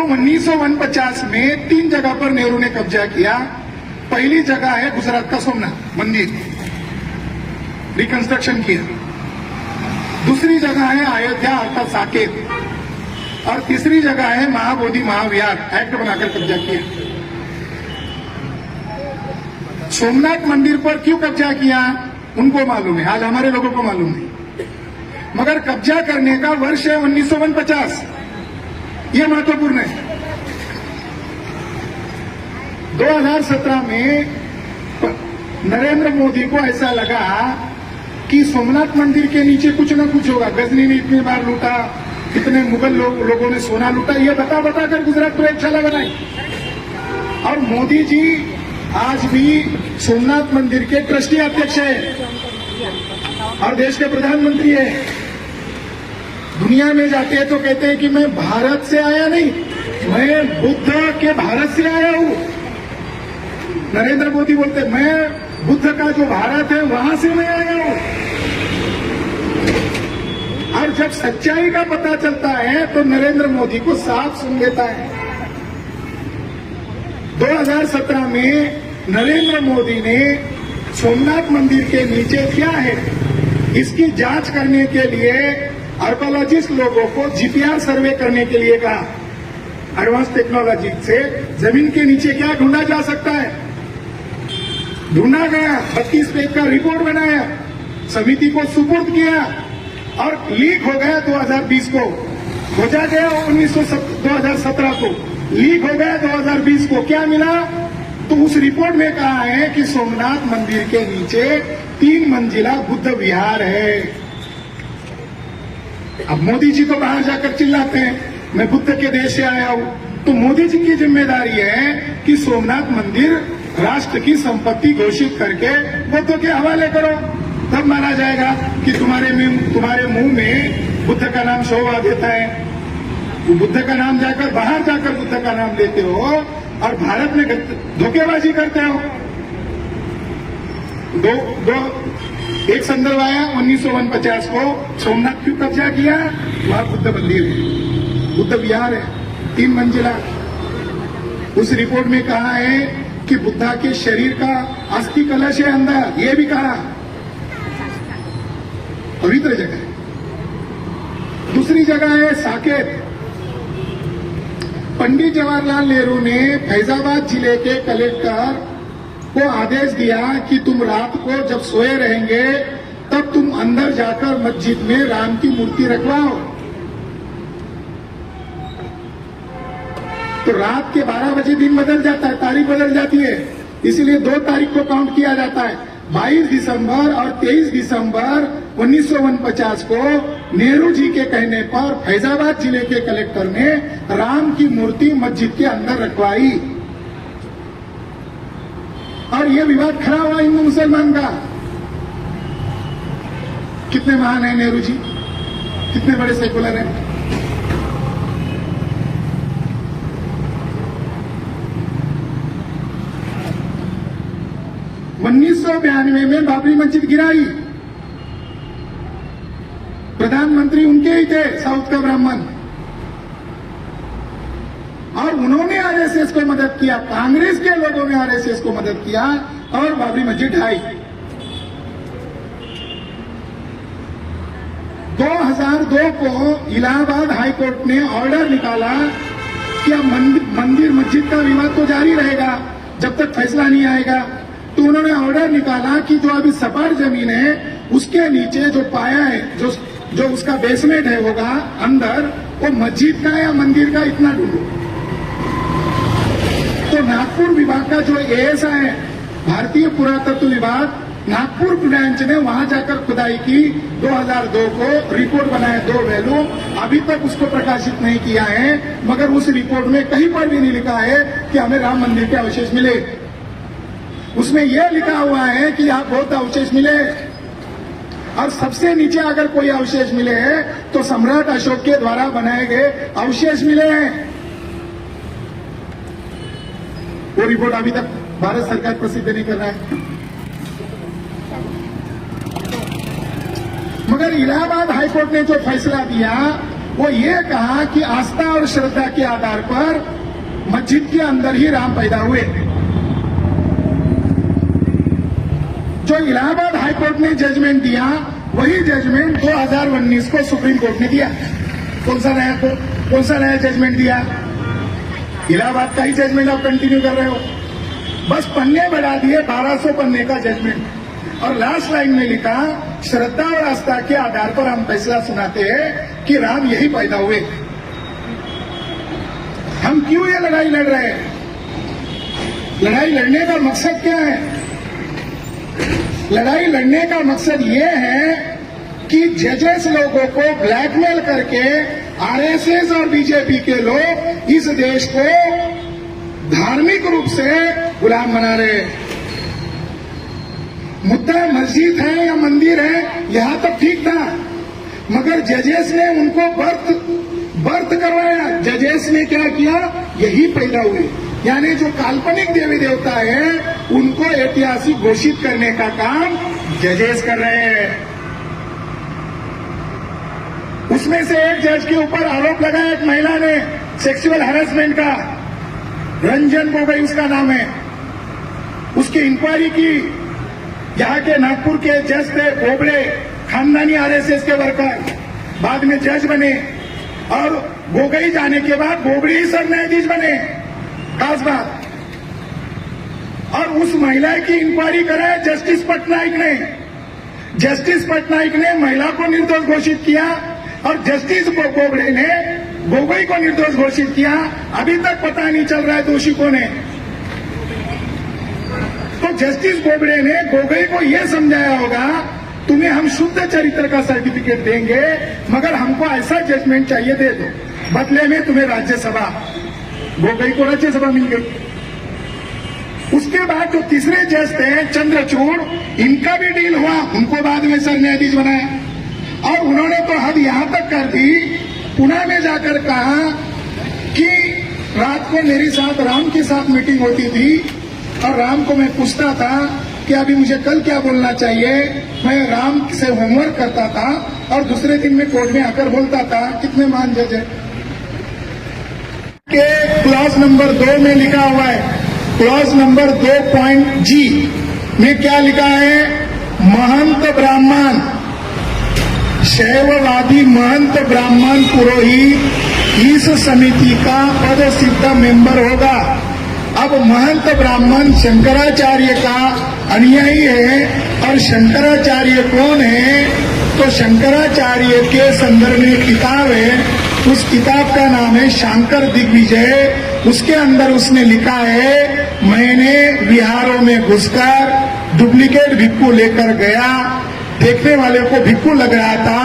1949 में 3 जगह पर नेहरू ने कब्जा किया। पहली जगह है गुजरात का सोमनाथ मंदिर, रिकंस्ट्रक्शन किया। दूसरी जगह है अयोध्या अर्थात साकेत, और तीसरी जगह है महाबोधि महाविहार, एक्ट बनाकर कब्जा किया। सोमनाथ मंदिर पर क्यों कब्जा किया उनको मालूम है, आज हमारे लोगों को मालूम नहीं। मगर कब्जा करने का वर्ष है 1949, ये महत्वपूर्ण है। 2017 में नरेंद्र मोदी को ऐसा लगा कि सोमनाथ मंदिर के नीचे कुछ न कुछ होगा। गजनी ने इतनी बार लूटा, कितने मुगल लोगों ने सोना लूटा, ये बता बता कर गुजरात प्रयोगशाला बनाई। और मोदी जी आज भी सोमनाथ मंदिर के ट्रस्टी अध्यक्ष है और देश के प्रधानमंत्री है। दुनिया में जाते हैं तो कहते हैं कि मैं भारत से आया नहीं, मैं बुद्ध के भारत से आया हूं। नरेंद्र मोदी बोलते मैं बुद्ध का जो भारत है वहां से मैं आया हूं। और जब सच्चाई का पता चलता है तो नरेंद्र मोदी को साफ सुन लेता है। 2017 में नरेंद्र मोदी ने सोमनाथ मंदिर के नीचे क्या है इसकी जांच करने के लिए आर्कोलॉजिस्ट लोगों को जीपीआर सर्वे करने के लिए कहा। एडवांस टेक्नोलॉजी से जमीन के नीचे क्या ढूंढा जा सकता है, ढूंढा गया। 32 पेज का रिपोर्ट बनाया, समिति को सुपुर्द किया और लीक हो गया 2020 को, खोजा गया 2017 को, लीक हो गया 2020 को। क्या मिला तो उस रिपोर्ट में कहा है कि सोमनाथ मंदिर के नीचे 3 मंजिला बुद्ध विहार है। अब मोदी जी तो बाहर जाकर चिल्लाते हैं मैं बुद्ध के देश से आया हूं, तो मोदी जी की जिम्मेदारी है कि सोमनाथ मंदिर राष्ट्र की संपत्ति घोषित करके बुद्ध के हवाले करो, तब माना जाएगा कि तुम्हारे मुंह में बुद्ध का नाम शोभा देता है। तो बुद्ध का नाम जाकर बाहर जाकर बुद्ध का नाम लेते हो और भारत में धोखेबाजी करते हो। एक संदर्भ आया 1949 को सोमनाथ क्यों कब्जा किया, वहां बुद्ध मंदिर है, बुद्ध विहार है, 3 मंजिला। उस रिपोर्ट में कहा है कि बुद्धा के शरीर का अस्थि कलश है अंदर, ये भी कहा, पवित्र जगह है। दूसरी जगह है साकेत। पंडित जवाहरलाल नेहरू ने फैजाबाद जिले के कलेक्टर को आदेश दिया कि तुम रात को जब सोए रहेंगे तब तुम अंदर जाकर मस्जिद में राम की मूर्ति रखवाओ। तो रात के 12 बजे दिन बदल जाता है, तारीख बदल जाती है, इसलिए 2 तारीख को काउंट किया जाता है। 22 दिसंबर और 23 दिसंबर 1949 को नेहरू जी के कहने पर फैजाबाद जिले के कलेक्टर ने राम की मूर्ति मस्जिद के अंदर रखवाई और यह विवाद खड़ा हुआ हिंदू मुसलमान का। कितने महान है नेहरू जी, कितने बड़े सेकुलर हैं। उन्नीस 1992 में बाबरी मस्जिद गिराई, प्रधानमंत्री उनके ही थे, साउथ का ब्राह्मण, और उन्होंने आरएसएस को मदद किया, कांग्रेस के लोगों ने आरएसएस को मदद किया और बाबरी मस्जिद ढाई। 2002 को इलाहाबाद हाईकोर्ट ने ऑर्डर निकाला कि अब मंदिर मस्जिद का विवाद तो जारी रहेगा जब तक फैसला नहीं आएगा। तो उन्होंने ऑर्डर निकाला कि जो अभी सपाट जमीन है उसके नीचे जो पाया है, जो उसका बेसमेंट है होगा अंदर, वो मस्जिद का या मंदिर का इतना ढूंढो। तो नागपुर विभाग का जो एएसआई है, भारतीय पुरातत्व विभाग नागपुर ब्रांच ने वहां जाकर खुदाई की, 2002 को रिपोर्ट बनाया 2 वैल्यू, अभी तक उसको प्रकाशित नहीं किया है, मगर उस रिपोर्ट में कहीं पर भी नहीं लिखा है कि हमें राम मंदिर के अवशेष मिले। उसमें यह लिखा हुआ है कि आप बहुत अवशेष मिले, और सबसे नीचे अगर कोई अवशेष मिले हैं तो सम्राट अशोक के द्वारा बनाए गए अवशेष मिले हैं। वो रिपोर्ट अभी तक भारत सरकार प्रसिद्ध नहीं कर रहा है। मगर इलाहाबाद हाईकोर्ट ने जो फैसला दिया वो ये कहा कि आस्था और श्रद्धा के आधार पर मस्जिद के अंदर ही राम पैदा हुए। जो इलाहाबाद हाईकोर्ट ने जजमेंट दिया, वही जजमेंट 2019 को सुप्रीम कोर्ट ने दिया। कौन सा नया जजमेंट दिया? इलाहाबाद का ही जजमेंट आप कंटिन्यू कर रहे हो। बस पन्ने बढ़ा दिए, 1200 पन्ने का जजमेंट। और लास्ट लाइन में लिखा, श्रद्धा और आस्था के आधार पर हम फैसला सुनाते हैं कि राम यही पैदा हुए। हम क्यों ये लड़ाई लड़ रहे हैं? लड़ाई लड़ने का मकसद क्या है? लड़ाई लड़ने का मकसद ये है कि जजेस लोगों को ब्लैकमेल करके आरएसएस और बीजेपी के लोग इस देश को धार्मिक रूप से गुलाम बना रहे। मुद्दा मस्जिद है या मंदिर है, यहां तक ठीक था, मगर जजेस ने उनको बर्थ करवाया। जजेस ने क्या किया? यही पैदा हुए। यानी जो काल्पनिक देवी देवता है, उनको ऐतिहासिक घोषित करने का काम जजेस कर रहे हैं। उसमें से एक जज के ऊपर आरोप लगाया एक महिला ने सेक्सुअल हैरेसमेंट का, रंजन गोगोई उसका नाम है। उसकी इंक्वायरी की। यहाँ के नागपुर के जज थे बोबड़े, खानदानी आरएसएस के वर्कर, बाद में जज बने और गोगोई जाने के बाद बोबड़े ही सर न्यायाधीश बने। खास बात। और उस महिला की इंक्वायरी कराया जस्टिस पटनायक ने। जस्टिस पटनायक ने महिला को निर्दोष घोषित किया और जस्टिस बोबड़े ने गोगोई को निर्दोष घोषित किया। अभी तक पता नहीं चल रहा है दोषी कौन है। तो जस्टिस बोबड़े ने गोगोई को यह समझाया होगा, तुम्हें हम शुद्ध चरित्र का सर्टिफिकेट देंगे, मगर हमको ऐसा जजमेंट चाहिए, दे दो, बदले में तुम्हें राज्यसभा। गोगोई को राज्यसभा मिल गई। उसके बाद जो तीसरे जज थे चंद्रचूड़, इनका भी डील हुआ, उनको बाद में सर न्यायाधीश बनाया। और उन्होंने तो हद यहां तक कर दी, पुणे में जाकर कहा कि रात को मेरे साथ राम के साथ मीटिंग होती थी और राम को मैं पूछता था कि अभी मुझे कल क्या बोलना चाहिए। मैं राम से होमवर्क करता था और दूसरे दिन में कोर्ट में आकर बोलता था। कितने महान जज है। के क्लॉज नंबर 2 में लिखा हुआ है, क्लॉज नंबर 2.G में क्या लिखा है? महंत ब्राह्मण, शैववादी महंत ब्राह्मण पुरोहित इस समिति का पद सिद्ध मेंबर होगा। अब महंत ब्राह्मण शंकराचार्य का अनुयायी है और शंकराचार्य कौन है? तो शंकराचार्य के संदर्भ में किताब है, उस किताब का नाम है शांकर दिग्विजय। उसके अंदर उसने लिखा है, मैंने विहारों में घुसकर डुप्लीकेट भिक्खु लेकर गया। देखने वाले को भिक्खु लग रहा था,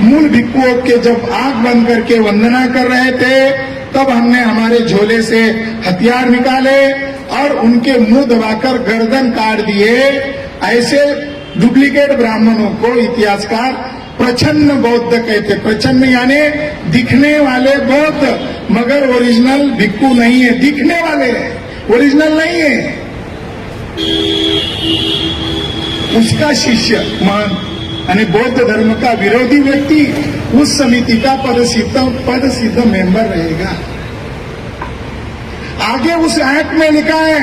मूल भिक्खुओं के जब आंख बंद करके वंदना कर रहे थे, तब हमने हमारे झोले से हथियार निकाले और उनके मुंह दबाकर गर्दन काट दिए। ऐसे डुप्लीकेट ब्राह्मणों को इतिहासकार प्रच्छन्न बौद्ध कहते। प्रच्छन्न यानी दिखने वाले बौद्ध, मगर ओरिजिनल भिक्खु नहीं है। दिखने वाले, ओरिजिनल नहीं है। उसका शिष्य मान यानी बौद्ध धर्म का विरोधी व्यक्ति उस समिति का पद सिद्ध मेंबर रहेगा। आगे उस एक्ट में लिखा है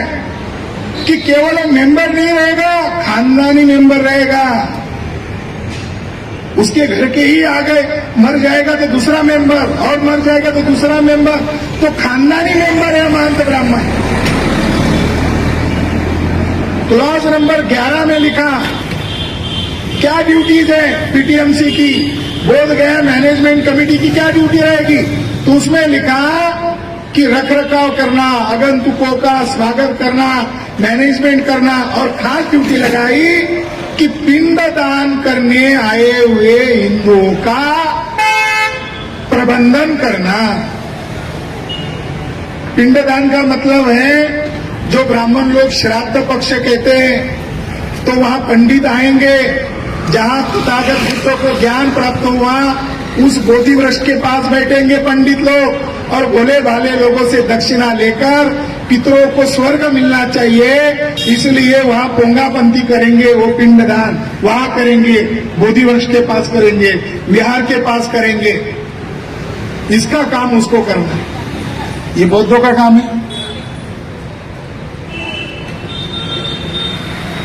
कि केवल मेंबर नहीं रहेगा, खानदानी मेंबर रहेगा। उसके घर के ही आ गए, मर जाएगा तो दूसरा मेंबर, और मर जाएगा तो दूसरा मेंबर, तो खानदानी मेंबर है महंत ब्राह्मण। क्लॉज नंबर 11 में लिखा क्या ड्यूटीज है पीटीएमसी की, बोध गया मैनेजमेंट कमेटी की क्या ड्यूटी रहेगी। तो उसमें लिखा कि रखरखाव करना, आगंतुकों का स्वागत करना, मैनेजमेंट करना, और खास ड्यूटी लगाई कि पिंडदान करने आए हुए हिंदुओं का प्रबंधन करना। पिंडदान का मतलब है, जो ब्राह्मण लोग श्राद्ध पक्ष कहते हैं, तो वहां पंडित आएंगे, जहां तथागत बुद्ध को ज्ञान प्राप्त हुआ, उस बोधि वृक्ष के पास बैठेंगे पंडित लोग और भोले भाले लोगों से दक्षिणा लेकर पितरों को स्वर्ग मिलना चाहिए, इसलिए वहां पोंगापंथी करेंगे, वो पिंडदान वहां करेंगे, बोधि वृक्ष के पास करेंगे, विहार के पास करेंगे। इसका काम उसको करना है। ये बौद्धों का काम है।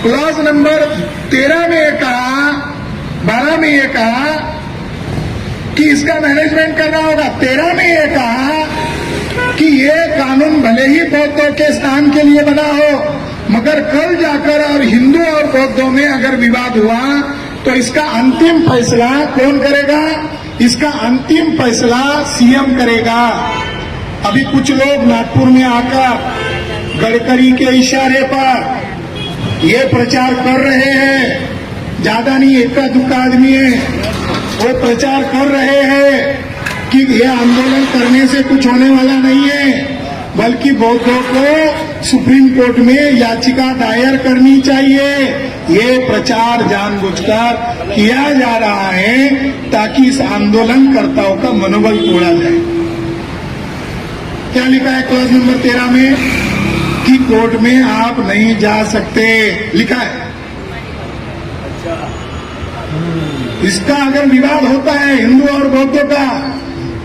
क्लॉज नंबर 13 में ये कहा, 12 में ये कहा कि इसका मैनेजमेंट करना होगा। 13 में ये कहा कि ये कानून भले ही बौद्धों के स्थान के लिए बना हो, मगर कल जाकर और हिंदू और बौद्धों में अगर विवाद हुआ तो इसका अंतिम फैसला कौन करेगा? इसका अंतिम फैसला सीएम करेगा। अभी कुछ लोग नागपुर में आकर गडकरी के इशारे पर ये प्रचार कर रहे हैं, ज्यादा नहीं इक्का दुक्का आदमी है, वो प्रचार कर रहे हैं कि ये आंदोलन करने से कुछ होने वाला नहीं है, बल्कि बौद्धों को सुप्रीम कोर्ट में याचिका दायर करनी चाहिए। ये प्रचार जानबूझकर किया जा रहा है ताकि इस आंदोलनकर्ताओं का मनोबल तोड़ा जाए। क्या लिखा है क्लॉज नंबर 13 में? कि कोर्ट में आप नहीं जा सकते, लिखा है। इसका अगर विवाद होता है हिंदू और बौद्धों का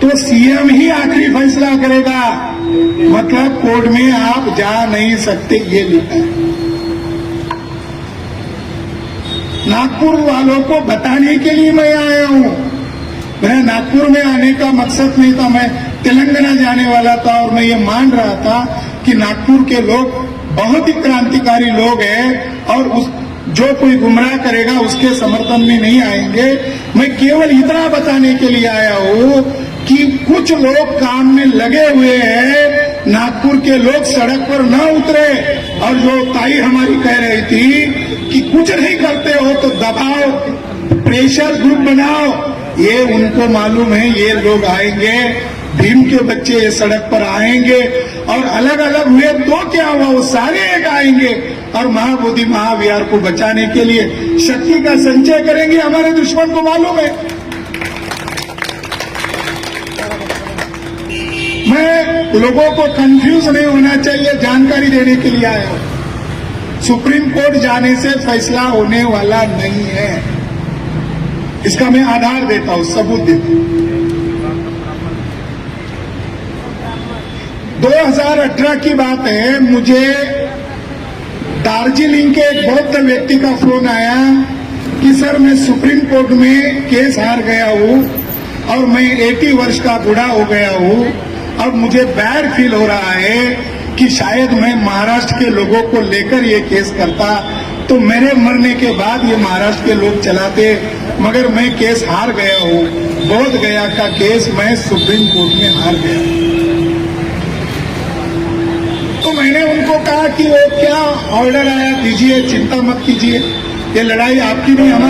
तो सीएम ही आखिरी फैसला करेगा, मतलब कोर्ट में आप जा नहीं सकते, ये लिखा है। नागपुर वालों को बताने के लिए मैं आया हूं। मैं नागपुर में आने का मकसद नहीं था, मैं तेलंगाना जाने वाला था और मैं ये मान रहा था कि नागपुर के लोग बहुत ही क्रांतिकारी लोग हैं और जो कोई गुमराह करेगा उसके समर्थन में नहीं आएंगे। मैं केवल इतना बताने के लिए आया हूं कि कुछ लोग काम में लगे हुए हैं, नागपुर के लोग सड़क पर न उतरे। और जो ताई हमारी कह रही थी कि कुछ नहीं करते हो तो दबाओ, प्रेशर ग्रुप बनाओ, ये उनको मालूम है ये लोग आएंगे, भीम के बच्चे ये सड़क पर आएंगे और अलग अलग हुए तो क्या हुआ, वो सारे एक आएंगे और महाबोधि महाविहार को बचाने के लिए शक्ति का संचय करेंगे। हमारे दुश्मन को मालूम है। मैं लोगों को कंफ्यूज नहीं होना चाहिए, जानकारी देने के लिए आया हूं। सुप्रीम कोर्ट जाने से फैसला होने वाला नहीं है, इसका मैं आधार देता हूं, सबूत देता हूं। 2018 की बात है, मुझे दार्जिलिंग के एक बौद्ध व्यक्ति का फोन आया कि सर मैं सुप्रीम कोर्ट में केस हार गया हूं और मैं 80 वर्ष का बूढ़ा हो गया हूं और मुझे बैड फील हो रहा है कि शायद मैं महाराष्ट्र के लोगों को लेकर ये केस करता तो मेरे मरने के बाद ये महाराष्ट्र के लोग चलाते, मगर मैं केस हार गया हूं। बोध गया का केस मैं सुप्रीम कोर्ट में हार गया। तो मैंने उनको कहा कि वो क्या ऑर्डर आया दीजिए, चिंता मत कीजिए, ये लड़ाई आपकी नहीं हमारी।